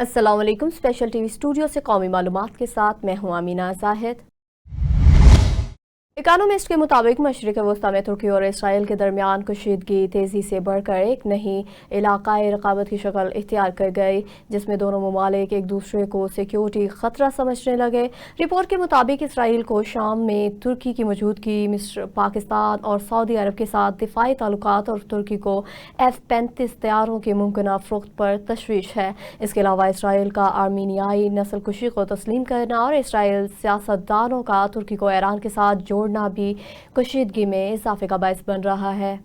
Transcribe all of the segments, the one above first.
अस्सलाम वालेकुम। Special TV studio से कौमी मालूमात के साथ मैं हूं आमीना जाहिद। इकोनॉमिस्ट के मुताबिक मशरिक़ वस्ती में तुर्की और इसराइल के दरमियान कशीदगी तेज़ी से बढ़कर एक नई इलाकाई रकाबत की शक्ल इख्तियार कर गई, जिसमें दोनों ममालिक एक दूसरे को सिक्योरिटी ख़तरा समझने लगे। रिपोर्ट के मुताबिक इसराइल को शाम में तुर्की की मौजूदगी, मिस्र, पाकिस्तान और सऊदी अरब के साथ दिफाई ताल्लुकात और तुर्की को F-35 तैयारों की मुमकिन फ़रोख्त पर तशवीश है। इसके अलावा इसराइल का आर्मीनियाई नस्लकुशी को तस्लीम करना और इसराइल सियासतदानों का तुर्की को ईरान के साथ जोड़ना भी कशीदगी में इजाफे का बायस बन रहा है।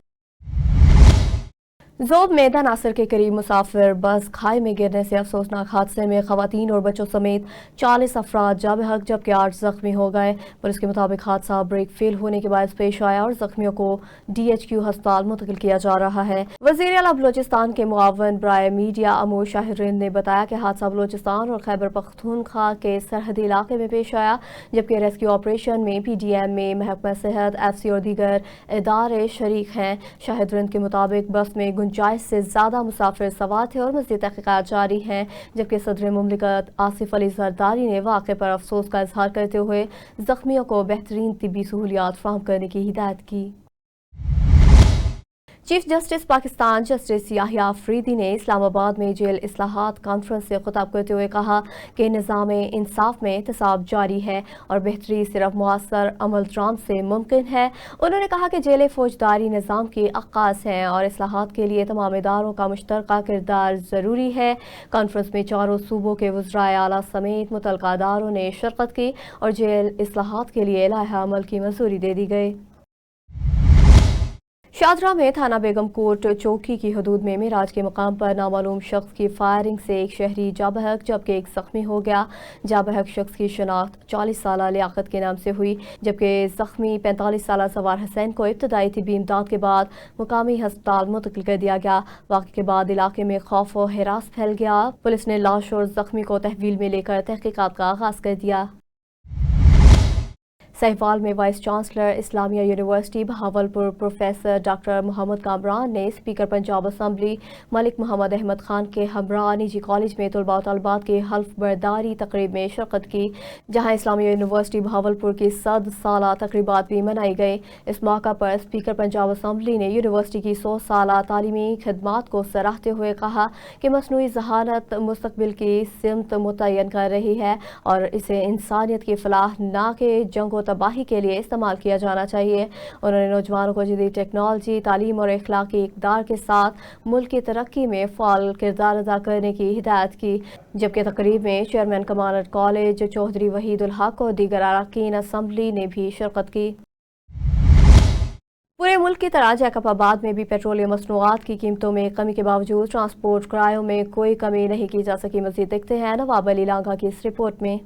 ज़ोब मैदा नासिर के करीब मुसाफिर बस खाई में गिरने से अफसोसनाक हादसे में खवातीन और बच्चों समेत 40 अफराद जा बहक जबकि 8 जख्मी हो गए। पुलिस के मुताबिक हादसा ब्रेक फेल होने के बाद पेश आया और जख्मियों को DHQ अस्पताल मुंतकिल किया जा रहा है। वज़ीर आला बलोचिस्तान के मुआवन बराए मीडिया अमूर शाहिरिन ने बताया कि हादसा बलोचिस्तान और खैबर पख्तूनख्वा के सरहदी इलाके में पेश आया, जबकि रेस्क्यू ऑपरेशन में PDM में महकमा सेहत, FC और दीगर इदारे शरीक हैं। शाहिरिन के मुताबिक बस में गुंजाइश से ज़्यादा मुसाफिर सवार थे और मज़ीद तहक़ीक़ात जारी हैं, जबकि सदर मुमलिकत आसिफ अली जरदारी ने वाक़े पर अफसोस का इजहार करते हुए ज़ख्मियों को बेहतरीन तिब्बी सहूलियात फराहम करने की हिदायत की। Chief justice Pakistan justice Yahya Afridi ने इस्लामाबाद में जेल इस्लाहात कॉन्फ्रेंस से खिताब करते हुए कहा कि निज़ाम इंसाफ में एहतसाब जारी है और बेहतरी सिर्फ मुअस्सर अमल दरामद से मुमकिन है। उन्होंने कहा कि जेलें फौजदारी निज़ाम की अक्कास हैं और इस्लाहात के लिए तमाम इदारों का मुश्तरका किरदार ज़रूरी है। कॉन्फ्रेंस में चारों सूबों के वज़राए आला समेत मुतल्लिक़ा इदारों ने शिरकत की और जेल इस्लाहात के लिए लाइहा अमल की मंजूरी दे दी गई। शादरा में थाना बेगम कोट चौकी की हदूद में मेराज के मकाम पर नामालूम शख्स की फायरिंग से एक शहरी जा बहक जबकि एक जख्मी हो गया। जा बहक शख्स की शनाख्त 40 साला लियाकत के नाम से हुई, जबकि जख्मी 45 साला सवार हुसैन को इब्तदाई तिब्बी इमदाद के बाद मुकामी हस्पताल मुंतकिल कर दिया गया। वाक़े के बाद इलाके में खौफ और हिरास फैल गया। पुलिस ने लाश और जख्मी को तहवील में लेकर तहकीकात का आगाज कर दिया। सहिवाल में vice chancellor Islamia university Bahawalpur professor doctor Mohammad Kamran ने स्पीकर पंजाब असम्बली मलिक मोहम्मद अहमद खान के हमरा निजी कॉलेज में तलबा और तलबात की हल्फ बर्दारी तकरीब में शिरकत की, जहां इस्लामिया यूनिवर्सिटी बहावलपुर की 100 साला तकरीबात भी मनाई गई। इस मौका पर स्पीकर पंजाब असम्बली ने यूनिवर्सिटी की 100 साला तालीमी खिदमात को सराहते हुए कहा कि मसनूई जहानत मुस्तकबिल की सिमत मुतय्यन कर रही है और इसे इंसानियत की फलाह ना के जंग तबाही के लिए इस्तेमाल किया जाना चाहिए। उन्होंने नौजवानों को जदीद टेक्नोलॉजी, तालीम और इखलाकी इक़दार के साथ मुल्क की तरक्की में फ़ाल किरदार अदा करने की हिदायत की, जबकि तकरीब में chairman commandant college Chaudhry Wahidul Haq और दीगर अरकान असम्बली ने भी शिरकत की। पूरे मुल्क की तरह जैकबाबाद में भी पेट्रोलियम मसनूआत की कीमतों में कमी के बावजूद ट्रांसपोर्ट किरायों में कोई कमी नहीं की जा सकी। मज़ीद देखते हैं नवाब अली लांघा की इस रिपोर्ट में।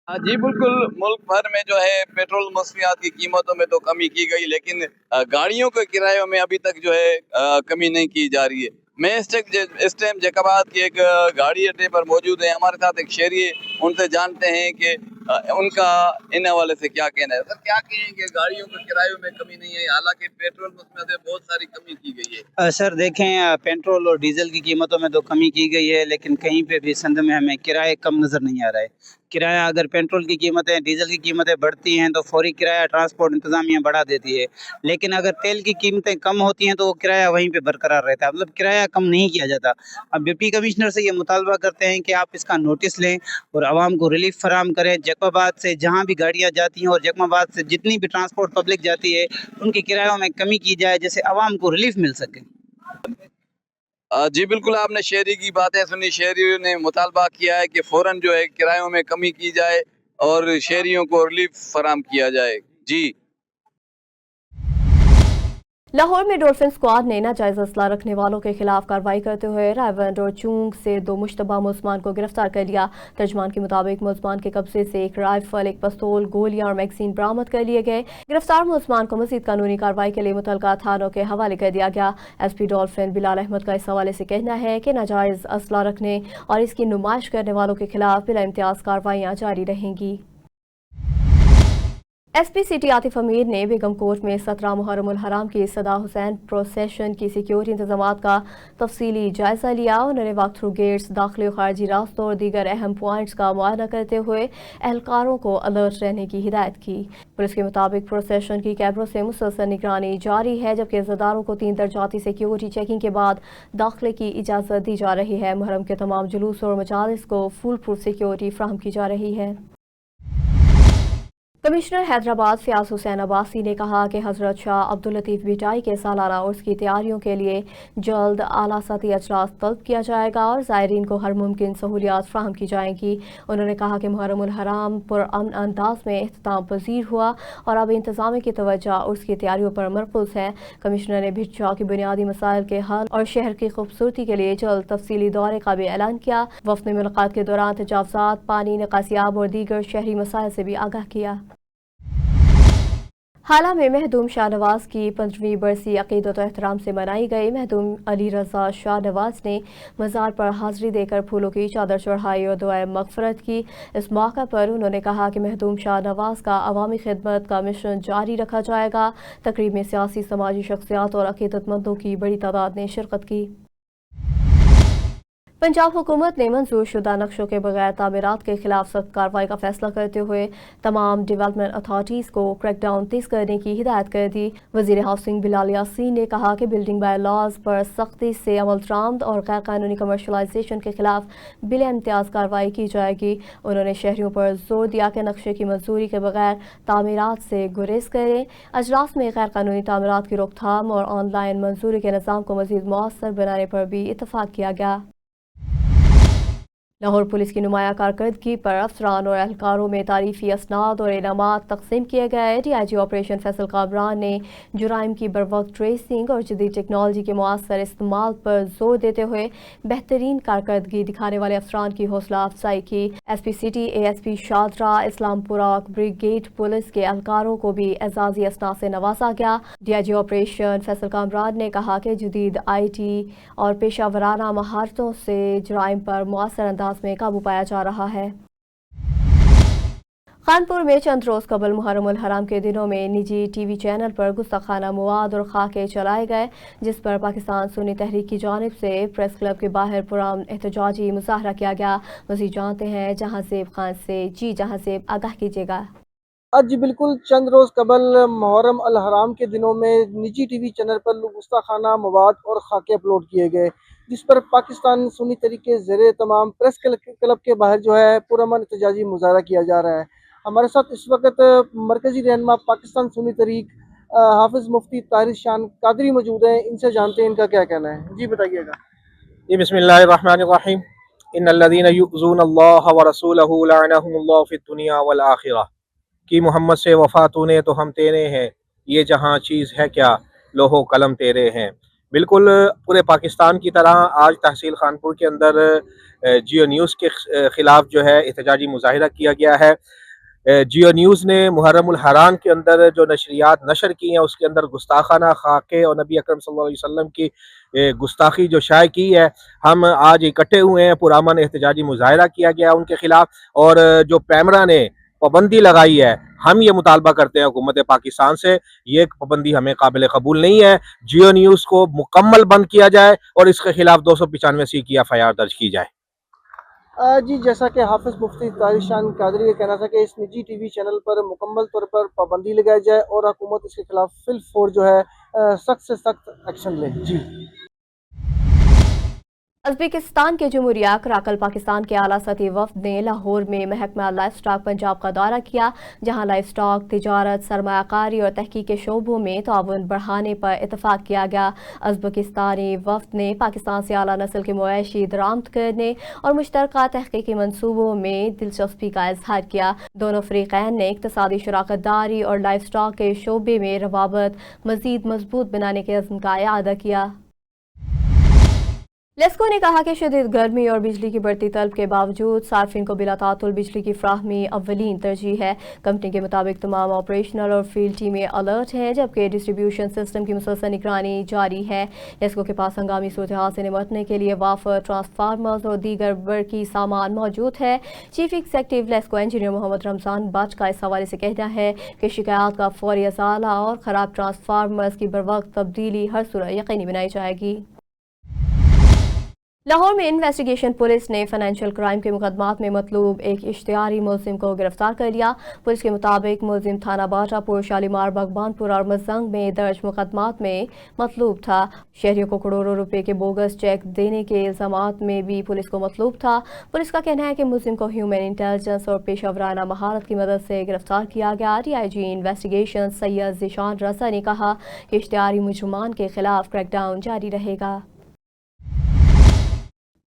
जी बिल्कुल, मुल्क भर में जो है पेट्रोल मसनूआत की कीमतों में तो कमी की गई, लेकिन गाड़ियों के किरायों में अभी तक जो है कमी नहीं की जा रही है। मैं इस टाइम जैकबाबाद की एक गाड़ी अड्डे पर मौजूद है। हमारे साथ एक शहरी है, उनसे जानते हैं कि उनका इन हवाले से क्या कहना है। सर, क्या कहेंगे, गाड़ियों के किरायों में कमी नहीं है, हालांकि पेट्रोल मसनूआत में बहुत सारी कमी की गई है। सर देखें, पेट्रोल और डीजल की कीमतों में तो कमी की गई है, लेकिन कहीं पे भी संद में हमें किराए कम नज़र नहीं आ रहा है। किराया, अगर पेट्रोल की कीमतें, डीजल की कीमतें बढ़ती हैं तो फौरी किराया ट्रांसपोर्ट इंतज़ामिया बढ़ा देती है, लेकिन अगर तेल की कीमतें कम होती हैं तो वो किराया वहीं पे बरकरार रहता है, मतलब किराया कम नहीं किया जाता। अब डिप्टी कमिश्नर से ये मुतालबा करते हैं कि आप इसका नोटिस लें और आवाम को रिलीफ फराहम करें। जैकबाबाद से जहाँ भी गाड़ियाँ जाती हैं और जैकबाबाद से जितनी भी ट्रांसपोर्ट पब्लिक जाती है, उनके किरायों में कमी की जाए जिससे आवाम को रिलीफ मिल सके। जी बिल्कुल, आपने शहरी की बातें सुनी। शहरियों ने मुतालबा किया है कि फ़ौरन जो है किरायों में कमी की जाए और शहरियों को रिलीफ फराहम किया जाए। जी। लाहौर में डॉल्फिन स्क्वाड ने नाजायज असला रखने वालों के खिलाफ कार्रवाई करते हुए रायवंड और चूंग से 2 मुश्तबा मुलजमान को गिरफ्तार कर लिया। तर्जमान के मुताबिक मुलजमान के कब्जे से एक राइफल, एक पिस्तौल, गोलियां और मैगजीन बरामद कर लिए गए। गिरफ्तार मुलजमान को मजीद कानूनी कार्रवाई के लिए मुतल्लिका थानों के हवाले कर दिया गया। SP डॉल्फिन बिलाल अहमद का इस हवाले से कहना है कि नाजायज असला रखने और इसकी नुमाइश करने वालों के खिलाफ बिला इम्तियाज कार्रवाइयाँ जारी रहेंगी। एसपी सिटी आतिफ अमीर ने बेगम कोट में 17 मुहर्रम उल हराम की सदा हुसैन प्रोसेशन की सिक्योरिटी इंतजामात का तफसीली जायजा लिया। उन्होंने वॉक थ्रू गेट्स, दाखिली और खारजी रास्तों और दीगर अहम पॉइंट्स का मुआयना करते हुए एहलकारों को अलर्ट रहने की हिदायत की। पुलिस के मुताबिक प्रोसेशन की कैमरों से मुसलसल निगरानी जारी है, जबकि इज़्ज़तदारों को 3 दरजाती सिक्योरिटी चेकिंग के बाद दाखिले की इजाज़त दी जा रही है। मुहर्रम के तमाम जुलूस और मजालिस को फुल प्रूफ सिक्योरिटी फराहम की जा रही है। कमिश्नर हैदराबाद फयाज हुसैन अब्बासी ने कहा कि हजरत शाह अब्दुल लतीफ़ बिटाई के सालाना उर्स की तैयारियों के लिए जल्द आला सतही अजलास तलब किया जाएगा और ज़ायरीन को हर मुमकिन सहूलियात फ्राहम की जाएंगी। उन्होंने कहा कि मुहर्रम उल हराम पुरअमन अंदाज में इख्तिताम पजीर हुआ और अब इंतजाम की तवज्जो उर्स की तैयारियों पर मरकूज है। कमिश्नर ने भिटशॉ की बुनियादी मसाइल के हल और शहर की खूबसूरती के लिए जल्द तफसीली दौरे का भी ऐलान किया। वफ़द ने मुलाकात के दौरान तजावुज़ात, पानी, निकासियाब और दीगर शहरी मसाइल से भी आगाह किया। हाल में महदूम शाहनवाज की 15वीं बरसी अकीदत और एहतराम से मनाई गई। महदूम अली रजा शाहनवाज ने मज़ार पर हाजिरी देकर फूलों की चादर चढ़ाई और दुआए मगफरत की। इस मौका पर उन्होंने कहा कि महदूम शाहनवाज का अवामी खिदमत का मिशन जारी रखा जाएगा। तकरीब में सियासी, समाजी शख्सियात और अकीदतमंदों की बड़ी तादाद ने शिरकत की। पंजाब हुकूमत ने मंजूर शुदा नक्शों के बगैर तामीरात के खिलाफ सख्त कार्रवाई का फैसला करते हुए तमाम डेवलपमेंट अथॉरिटीज़ को क्रैकडाउन तेज करने की हिदायत कर दी। वज़ीर हाउसिंग बिलाल यासीन ने कहा कि बिल्डिंग बाय लॉज पर सख्ती से अमल दरामद और गैर कानूनी कमर्शलाइजेशन के खिलाफ बिला इम्तियाज़ कार्रवाई की जाएगी। उन्होंने शहरियों पर जोर दिया कि नक्शे की मंजूरी के बगैर तामीरात से गुरेज करें। अजलास में गैर कानूनी तामीरात की रोकथाम और ऑनलाइन मंजूरी के निज़ाम को मज़ीद मौसर बनाने पर भी इत्तफाक किया गया। लाहौर पुलिस की नुमाया कारकर्दगी पर अफसरान और एहलकारों में तारीफी असनाद और इनामात तकसीम किए गए। DIG ऑपरेशन फैसल कामरान ने जुराइम की बरवक्त ट्रेसिंग और जदीद टेक्नोलॉजी के मौसर इस्तेमाल पर जोर देते हुए बेहतरीन कारकर्दगी दिखाने वाले अफसरान की हौसला अफजाई की। SP city, ASP Shahdara, Islampura brigade police के एहलकारों को भी एजाजी असनाद से नवाजा गया। DIG ऑपरेशन फैसल कामरान ने कहा कि जदीद IT और पेशावराना महारतों से जुराइम पर मौसर अंदाज में काबू पाया जा रहा है। कानपुर में चंद रोज कबल मुहर्रम उल हराम के दिनों में निजी TV चैनल पर गुस्ताखाना मवाद और खाके चलाए गए, जिस पर पाकिस्तान सुन्नी तहरीक की जानिब से प्रेस क्लब के बाहर पुरअमन एहतजाजी मुजाहरा किया गया। मज़ीद जानते हैं जहांज़ेब खान से। जी जहांज़ेब, आगाह कीजिएगा। जी बिल्कुल, चंद रोज़ कबल मुहर्रम अल हराम के दिनों में निजी TV चैनल पर गुस्ताखाना मवाद और खाके अपलोड किए गए, जिस पर पाकिस्तान सुन्नी तहरीक के ज़ेरे तमाम प्रेस क्लब के बाहर जो है पुरअमन एहतजाजी मुजाहरा किया जा रहा है। हमारे साथ इस वक्त मरकज़ी रहनुमा पाकिस्तान सुन्नी तहरीक हाफिज़ मुफ्ती ताहिर इरशाद कादरी मौजूद हैं। इनसे जानते हैं इनका क्या कहना है। जी बताइएगा। जी बिस्मिल्लाहिर्रहमानिर्रहीम। इन्नल्लज़ीना युज़ूनल्लाह व रसूलहु लअनहुमुल्लाहु फ़िद्दुनिया वल आखिरह। कि मोहम्मद से वफ़ा तूने तो हम तेरे हैं, ये जहाँ चीज़ है क्या लोहो कलम तेरे हैं। बिल्कुल पूरे पाकिस्तान की तरह आज तहसील खानपुर के अंदर जियो न्यूज़ के ख़िलाफ़ जो है एहतजाजी मुजाहिरा किया गया है। जियो न्यूज़ ने मुहर्रम उल हराम के अंदर जो नशरियात नशर की हैं उसके अंदर गुस्ताखाना खाके और नबी अकरम सल्लल्लाहु अलैहि वसल्लम की गुस्ताखी जो शाये की है, हम आज इकट्ठे हुए हैं। पुरअमन एहतजाजी मुजाहिरा किया गया उनके ख़िलाफ़, और जो पैमरा ने पाबंदी लगाई है, हम ये मुतालबा करते हैं हुकूमत पाकिस्तान से, ये पाबंदी हमें काबिल कबूल नहीं है। जियो न्यूज़ को मुकम्मल बंद किया जाए और इसके खिलाफ 295C की FIR दर्ज की जाए। जी जैसा कि हाफिज़ मुफ्ती ताहिर इरशाद कादरी का कहना था कि इस निजी TV चैनल पर मुकम्मल तौर पर पाबंदी लगाई जाए और हुकूमत इसके खिलाफ फिलफौर जो है सख्त से सख्त एक्शन ले। जी उज़्बेकिस्तान के जमहूरिया कराकल पाकिस्तान के आला सतही वफ़द ने लाहौर में महकमा लाइफ स्टॉक पंजाब का दौरा किया, जहां लाइफ स्टॉक, तिजारत, सरमायाकारी और तहकीक के शोबों में ताउन बढ़ाने पर इतफाक़ किया गया। उज़्बेकिस्तानी वफ़द ने पाकिस्तान से आला नस्ल के मवेशी दरामद करने और मुश्तरका तहकीकी मनसूबों में दिलचस्पी का इजहार किया। दोनों फ़रीक़ैन ने इक़्तिसादी शराकत दारी और लाइफ स्टॉक के शोबे में रवाबत मज़ीद मजबूत बनाने के अज़्म का इआदा किया। लेस्को ने कहा कि शदीद गर्मी और बिजली की बढ़ती तलब के बावजूद सार्फिन को बिला तातुल बिजली की फ्राहमी अव्वलीन तरजीह है। कंपनी के मुताबिक तमाम ऑपरेशनल और फील्ड टीमें अलर्ट हैं, जबकि डिस्ट्रीब्यूशन सिस्टम की मुसलसल निगरानी जारी है। लेस्को के पास हंगामी सूरत हाल से निपटने के लिए वाफर ट्रांसफार्मर्स और दीगर बरकी सामान मौजूद है। Chief executive LESCO engineer Mohammad Ramzan Butt का इस हवाले से कहना है कि शिकायत का फौरी अजाला और ख़राब ट्रांसफार्मर्स की बरवक्त तब्दीली हर सूरत यकीनी बनाई जाएगी। लाहौर में इन्वेस्टिगेशन पुलिस ने फाइनेंशियल क्राइम के मुकदमात में मतलूब एक इश्तिहारी मुलजिम को गिरफ्तार कर लिया। पुलिस के मुताबिक मुलजिम थाना बाटापुर, शालीमार, भगवानपुर और मजंग में दर्ज मुकदमात में मतलूब था। शहरियों को करोड़ों रुपए के बोगस चेक देने के इल्जामात में भी पुलिस को मतलूब था। पुलिस का कहना है कि मुलजिम को ह्यूमन इंटेलिजेंस और पेशेवराना महारत की मदद से गिरफ्तार किया गया। DIG इन्वेस्टिगेशन सैयद ज़ीशान रज़ा ने कहा कि इश्तिहारी मुजरिमान के खिलाफ क्रैकडाउन जारी रहेगा।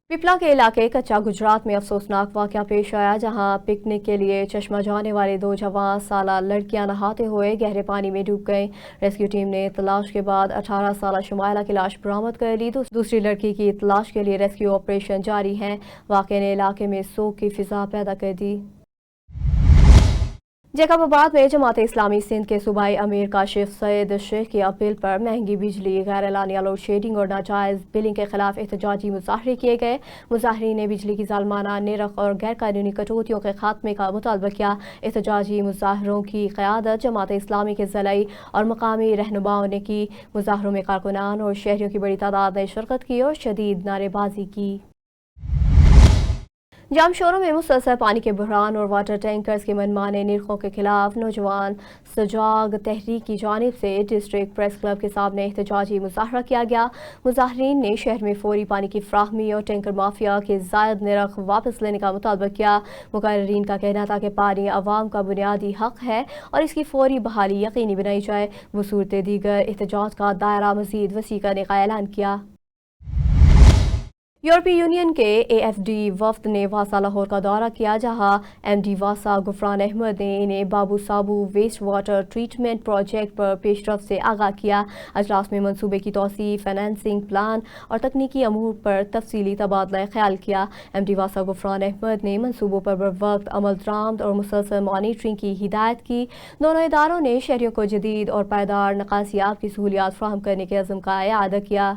पिपला के इलाके कच्चा गुजरात में अफसोसनाक वाक़या पेश आया, जहां पिकनिक के लिए चश्मा जाने वाले 2 जवान साला लड़कियां नहाते हुए गहरे पानी में डूब गईं। रेस्क्यू टीम ने तलाश के बाद 18 साला शुमाइला की लाश बरामद कर ली। दूसरी लड़की की तलाश के लिए रेस्क्यू ऑपरेशन जारी है। वाक़े ने इलाके में सोग की फिजा पैदा कर दी। जैकबाबाद में जमात इस्लामी सिंध के सूबाई अमीर काशिफ सईद शेख की अपील पर महंगी बिजली, गैर एलानिया लोड शेडिंग और नाजायज़ बिलिंग के खिलाफ एहतजाजी मुजाहरे किए गए। मुजाहरीन ने बिजली की जालमाना निरख और गैर कानूनी कटौतियों के खात्मे का मुतालबा किया। एहतजाजी मुजाहरों की क़यादत जमात इस्लामी के ज़िलाई और मकामी रहनुमाओं ने की। मुजाहरों में कारकुनान और शहरियों की बड़ी तादाद ने शिरकत की और शदीद नारेबाजी की। जामशोरों में मुसलसल पानी के बहरान और वाटर टैंकर्स के मनमाने निरखों के खिलाफ नौजवान सजाग तहरीक की जानिब से डिस्ट्रिक्ट प्रेस क्लब के सामने एहतजाजी मुजाहरा किया गया। मुजाहरीन ने शहर में फौरी पानी की फ्राहमी और टैंकर माफिया के जायद निरख वापस लेने का मुतालबा किया। मुकर्रीन का कहना था कि पानी अवाम का बुनियादी हक है और इसकी फौरी बहाली यकीनी बनाई जाए। वसूरत दीगर एहतजाज का दायरा मजीद वसी करने का ऐलान किया। यूरोपीय यूनियन के AFD वफ्द ने वासा लाहौर का दौरा किया, जहां MD वासा गुफरान अहमद ने इन्हें बाबू साबू वेस्ट वाटर ट्रीटमेंट प्रोजेक्ट पर पेशरफ से आगाह किया। अजलास में मनसूबे की तौसी, फाइनेंसिंग प्लान और तकनीकी अमूर पर तफसीली तबादला ख्याल किया। MD वासा गुफरान अहमद ने मनसूबों पर बरवक्त अमल दरामद और मुसलसल मॉनिटरिंग की हिदायत की। दोनों इदारों ने शहरियों को जदीद और पायदार नकासियाब की सहूलियात फराहम करने के अज़्म का इआदा किया।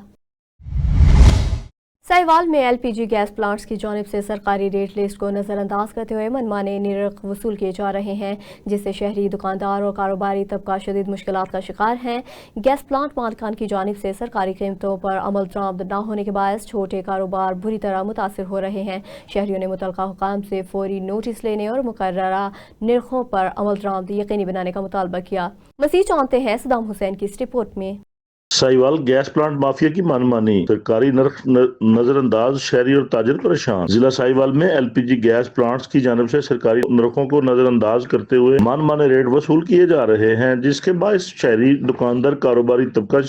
साहिवाल में LPG गैस प्लांट्स की जानिब से सरकारी रेट लिस्ट को नज़रअंदाज करते हुए मनमाने निरख वसूल किए जा रहे हैं, जिससे शहरी दुकानदार और कारोबारी तबका शदीद मुश्किलात का शिकार हैं। गैस प्लांट मालिकान की जानिब से सरकारी कीमतों पर अमल दरामद न होने के बायस छोटे कारोबार बुरी तरह मुतासिर हो रहे हैं। शहरियों ने मुतलका हुकाम से फौरी नोटिस लेने और मुकर्ररा निरखों पर अमल दरामद यकीनी बनाने का मुतालबा किया। मज़ीद जानते हैं सदाम हुसैन की इस रिपोर्ट में। साहिवाल गैस प्लांट माफिया की मनमानी, सरकारी नर्ख नजरअंदाज, शहरी और ताजिर परेशान। जिला साहिवाल में LPG गैस प्लांट्स की जानिब से सरकारी नर्खों को नजरअंदाज करते हुए मनमाने रेट वसूल किए जा रहे हैं, जिसके बायस शहरी दुकानदार कारोबारी तबका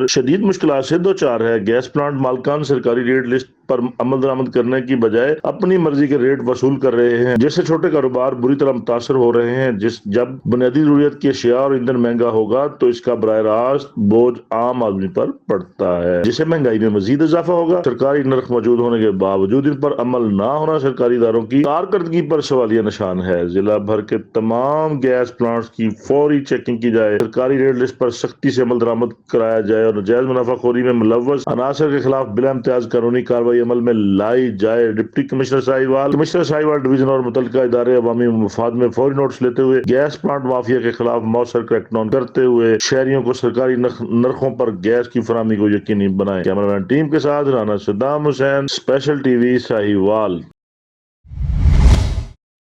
शदीद मुश्किलात से दो चार है। गैस प्लांट मालिकान सरकारी रेट लिस्ट पर अमल दरामद करने की बजाय अपनी मर्जी के रेट वसूल कर रहे हैं, जिससे छोटे कारोबार बुरी तरह मुतासर हो रहे हैं। जब बुनियादी जरूरत की अशिया और ईंधन महंगा होगा तो इसका बराह रास्त बोझ आम आदमी पर पड़ता है, जिससे महंगाई में मजीद इजाफा होगा। सरकारी नर्ख मौजूद होने के बावजूद इन पर अमल न होना सरकारी इदारों की कारकर्दगी पर सवालिया निशान है। जिला भर के तमाम गैस प्लांट्स की फौरी चेकिंग की जाए, सरकारी रेट लिस्ट पर सख्ती से अमल दरामद कराया जाए और नाजायज मुनाफाखोरी में मुलव्वस अनासर के खिलाफ बिला इम्तियाज कानूनी कार्रवाई अमल में लाई जाए। डिप्टी कमिश्नर साहिवाल डिवीजन और मुतल्लिका इदारे अवामी मफाद में फौरी नोटिस लेते हुए गैस प्लांट माफिया के खिलाफ मौसर क्रैकडाउन करते हुए शहरियों को सरकारी नरखों पर गैस की फराहमी को यकीनी बनाए। कैमरामैन टीम के साथ राना सद्दाम हुसैन, स्पेशल TV साहिवाल।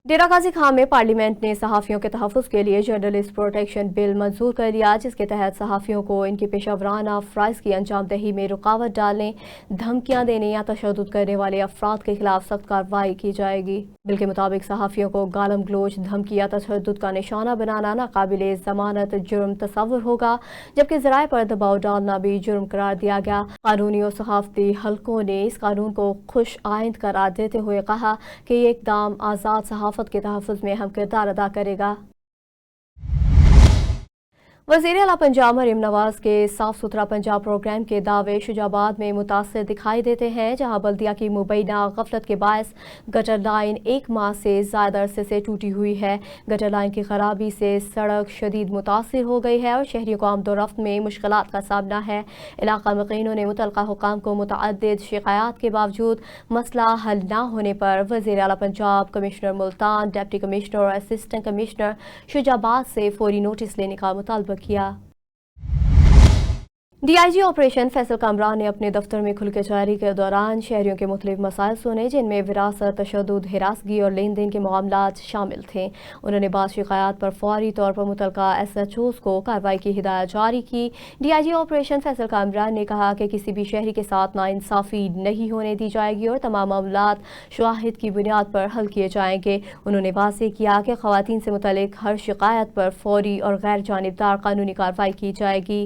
डेरा गाजी खान में पार्लियामेंट ने सहाफ़ियों के तहफ़्फ़ुज़ के लिए जर्नलिस्ट प्रोटेक्शन बिल मंजूर कर लिया, जिसके तहत सहाफ़ियों को इनकी पेशावराना फ़राइज़ की अंजाम दही में रुकावट डालने, धमकियाँ देने या तशद्दुद करने वाले अफराद के खिलाफ सख्त कार्रवाई की जाएगी। बिल के मुताबिक सहाफ़ियों को गालम गलोच, धमकी या तशद्दुद का निशाना बनाना नाकाबिले ज़मानत जुर्म तस्वुर होगा, जबकि ज़राए पर दबाव डालना भी जुर्म करार दिया गया। कानूनी और सहाफ़ती हलकों ने इस कानून को खुश आइंद करार देते हुए कहा कि ये इक़दाम आज़ाद सहाफ़त के तहफ़्फ़ुज़ में अहम किरदार अदा करेगा। वज़ीर आला पंजाब मरीम नवाज के साफ सुथरा पंजाब प्रोग्राम के दावे शुजाबाद में मुतासर दिखाई देते हैं, जहां बल्दिया की मुबैना गफलत के बायस गटर लाइन 1 माह से ज़्यादा अरसे से टूटी हुई है। गटर लाइन की खराबी से सड़क शदीद मुतासर हो गई है और शहरियों को आमदोरफ्त में मुश्किलात का सामना है। इलाका मुक़ीनों ने मुतल्लिक़ा हुकाम को मुतअद्दिद शिकायत के बावजूद मसला हल न होने पर वज़ीर आला Punjab, commissioner Multan, deputy commissioner और असिस्टेंट कमिश्नर शुजाबाद से फौरी नोटिस लेने का मुतालबा किया। DIG ऑपरेशन फैसल कामरान ने अपने दफ्तर में खुल के जारी के दौरान शहरियों के मुख्तलिफ मसाइल सुने, जिनमें विरासत, तशद्दुद, हिरासगी और लेन देन के मामलात शामिल थे। उन्होंने बाद शिकायत पर फौरी तौर पर मुतल्लिक़ा SHOs को कार्रवाई की हिदायत जारी की। DIG ऑपरेशन फैसल कामरान ने कहा कि किसी भी शहरी के साथ नाइंसाफ़ी नहीं होने दी जाएगी और तमाम मामलात शवाहिद की बुनियाद पर हल किए जाएंगे। उन्होंने वाज़ेह किया कि ख़वातीन से मुतल्लिक हर शिकायत पर फौरी और गैर जानिबदार कानूनी कार्रवाई की जाएगी।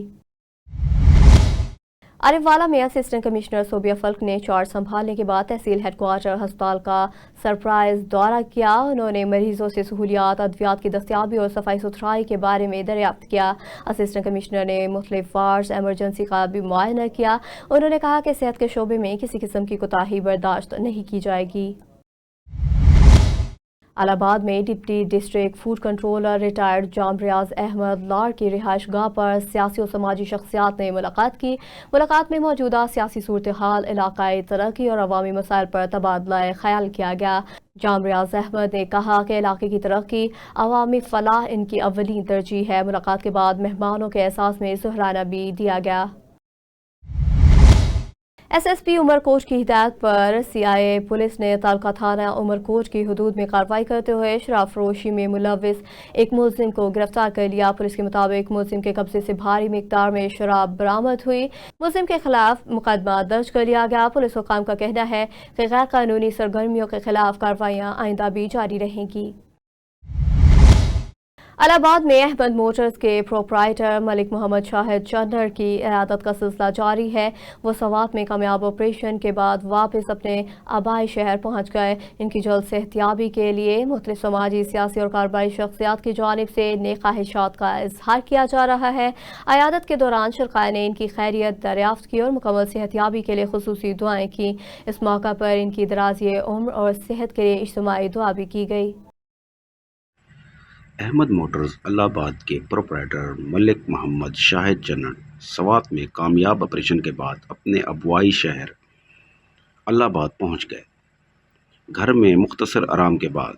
आरिफवाला में असिस्टेंट कमिश्नर सोबिया फल्क ने चार्ज संभालने के बाद तहसील हेडक्वार्टर अस्पताल का सरप्राइज दौरा किया। उन्होंने मरीजों से सहूलियात, अद्वियात की दस्तियाबी और सफाई सुथराई के बारे में दरियाफ्त किया। असिस्टेंट कमिश्नर ने मुख्तलिफ वार्ड्स एमरजेंसी का भी मुआयना किया। उन्होंने कहा कि सेहत के शोबे में किसी किस्म की कोताही बर्दाश्त नहीं की जाएगी। इलाहाबाद में deputy district food controller retired Jam Riaz Ahmed Lar की रिहाइश गाह पर सियासी और समाजी शख्सियात ने मुलाकात की। मुलाकात में मौजूदा सियासी सूरत हाल, इलाकाई तरक्की और अवामी मसाइल पर तबादला ख्याल किया गया। जाम रियाज अहमद ने कहा कि इलाके की तरक्की, अवामी फलाह इनकी अव्वलीन तरजीह है। मुलाकात के बाद मेहमानों के एहसास में सुहराना भी दिया गया। SSP उमरकोट की हिदायत पर CIA पुलिस ने तालका थाना उमरकोट की हदूद में कार्रवाई करते हुए शराब फरोशी में मुलविस एक मुलजिम को गिरफ्तार कर लिया। पुलिस के मुताबिक मुलजिम के कब्जे से भारी मिकदार में शराब बरामद हुई। मुलजिम के खिलाफ मुकदमा दर्ज कर लिया गया। पुलिस हुकाम का कहना है कि गैर कानूनी सरगर्मियों के खिलाफ कार्रवाइयां आइंदा भी जारी रहेंगी। इलाहाबाद में अहमद मोटर्स के प्रोप्राइटर मलिक मोहम्मद शाहिद चन्नर की इयादत का सिलसिला जारी है। वो सवात में कामयाब ऑपरेशन के बाद वापस अपने आबाई शहर पहुंच गए। इनकी जल्द सेहतियाबी के लिए मुख्तलिफ समाजी, सियासी और कारोबारी शख्सियात की जानिब से नेक ख्वाहिशात का इजहार किया जा रहा है। इयादत के दौरान शरकाया ने इनकी खैरियत दरियाफ्त की और मुकम्मल सेहतियाबी के लिए खुसूसी दुआएं की। इस मौका पर इनकी दराज़ी उम्र और सेहत के लिए इज्तिमाई दुआ भी की गई। अहमद मोटर्स इलाहाबाद के प्रोप्राइटर मलिक मोहम्मद शाहिद चन्नर सवात में कामयाब ऑपरेशन के बाद अपने अबवाई शहर इलाहाबाद पहुंच गए। घर में मुख्तसर आराम के बाद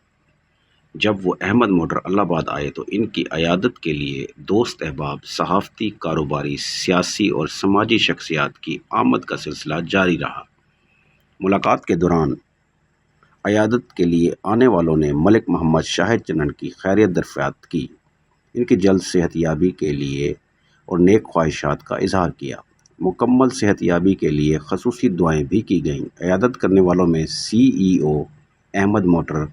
जब वो अहमद मोटर इलाहाबाद आए तो इनकी अयादत के लिए दोस्त अहबाब, सहाफ़ती, कारोबारी, सियासी और समाजी शख्सियात की आमद का सिलसिला जारी रहा। मुलाकात के दौरान अयादत के लिए आने वालों ने मलिक मोहम्मद शाहिद चन्नर की खैरियत दरख्वास्त की। इनकी जल्द सेहतियाबी के लिए और नेक ख्वाहिशात का इजहार किया। मुकम्मल सेहतियाबी के लिए खसूसी दुआएं भी की गईं। अयादत करने वालों में CEO अहमद मोटर,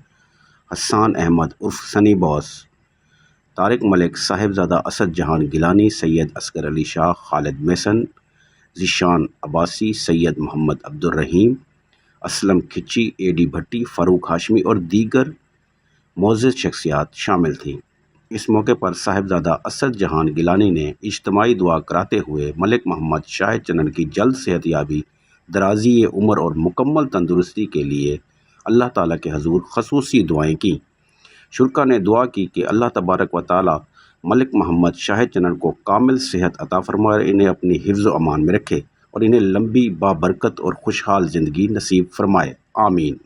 हसन अहमद उर्फ सनी बॉस, तारिक मलिक, साहिबजादा असद जहान गिलानी, सैयद असगर अली शाह, खालिद मेसन, ज़ीशान अब्बासी, सैयद मोहम्मद अब्दुल रहीम, असलम खिची, AD भट्टी, फ़ारूक हाशमी और दीगर मोअज़्ज़ज़ शख्सियात शामिल थीं। इस मौके पर साहिबजादा असद जहान गिलानी ने इज्तिमाई दुआ कराते हुए मलिक मोहम्मद शाहिद चन्नर की जल्द सेहतियाबी, दराज़ी उम्र और मुकम्मल तंदुरुस्ती के लिए अल्लाह ताला के हजूर खसूसी दुआएं की। शुरका ने दुआ की कि अल्लाह तबारक व तआला मलिक मोहम्मद शाहिद चन्नर को कामिल सेहत अता फरमाए, इन्हें अपनी हिफ्ज़ व अमान में रखे और इन्हें लंबी बाबरकत और खुशहाल ज़िंदगी नसीब फरमाए। आमीन।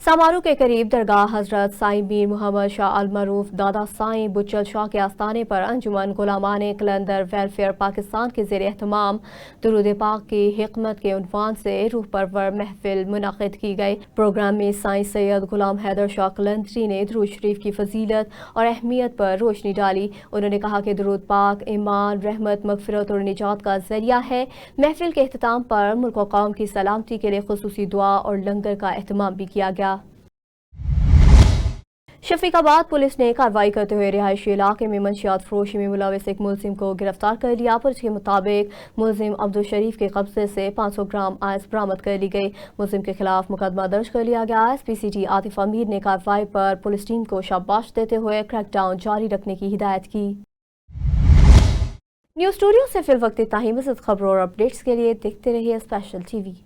समारोह के करीब दरगाह हजरत साईं मीर मोहम्मद शाह अल मरूफ दादा साईं बुच्चल शाह के आस्थाने पर अंजुमन गुलामाने कलंदर वेलफेयर पाकिस्तान के ज़ेर एहतमाम दुरूद पाक की हिकमत के उन्वान से रूह परवर महफिल मुनक़िद की गई। प्रोग्राम में साईं सैयद गुलाम हैदर शाह कलंदरी ने दुरूद शरीफ की फजीलत और अहमियत पर रोशनी डाली। उन्होंने कहा कि दुरूद पाक ईमान, रहमत, मगफिरत और निजात का ज़रिया है। महफिल के अख्तिताम पर मुल्क और कौम की सलामती के लिए खुसूसी दुआ और लंगर का एहतमाम भी किया गया। शफीकाबाद पुलिस ने कार्रवाई करते हुए रिहायशी इलाके में मंशियात फरोशी में मुलविस एक मुलजिम को गिरफ्तार कर लिया। पुलिस के मुताबिक मुलजिम अब्दुल शरीफ के कब्जे से 500 ग्राम आइस बरामद कर ली गई। मुलजिम के खिलाफ मुकदमा दर्ज कर लिया गया। एसपीसीटी आतिफ अमीर ने कार्रवाई पर पुलिस टीम को शाबाश देते हुए क्रैकडाउन जारी रखने की हिदायत की। न्यूज़ स्टूडियो से फिल वक्त इतना ही। मज़ीद खबरों और अपडेट्स के लिए देखते रहिए स्पेशल टीवी।